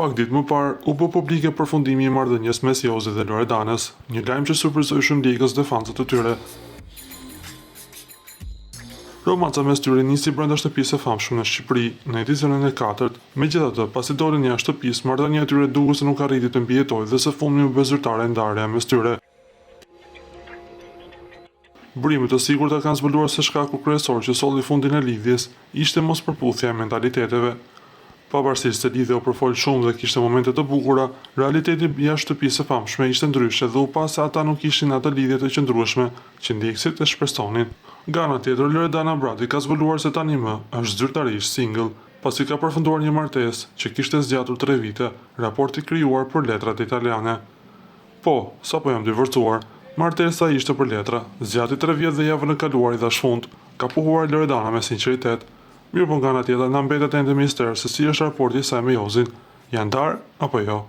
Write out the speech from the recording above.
Pak ditë më parë, u bë publike përfundimi i marrëdhënies mes Jozit dhe Loredanës, një lajm që surprizoi shumë ligës dhe fansat e tyre. Romanca mes tyre nisi brenda shtëpisë së famshme në Shqipëri në edicionin e 4. Megjithatë, pasi dolën jashtë shtëpisë, marrëdhënia e tyre duket se nuk arriti të mbijetojë dhe së fundmi u bë zyrtare ndarja mes tyre. Burimet të sigurta kanë zbuluar se shkaku kryesor që solli fundin e lidhjes ishte mospërputhja e mentaliteteve. Pavarësisht se lidhja u përfol shumë dhe kishte momente të bukura, realiteti jashtë shtëpisë së famshme ishte ndryshe dhe u pa se ata nuk kishin atë lidhje të qëndrueshme që ndjekësit e shpresonin. Nga ana tjetër, Loredana Brati ka zbuluar se tani më është zyrtarisht single, pasi ka përfunduar një martesë që kishte zgjatur 3 vite, raporti krijuar për Letrat Italiane. Po, sapo jam divorcuar. Martesa ishte për letra, zgjati 3 vjet dhe javën e kaluar i dhash fund, ka pohuar Loredana me sinqeritet. Mirë po nga ana tjetër na mbetet ende mister se si është raporti i saj me Jozin. Janë ndarë apo jo?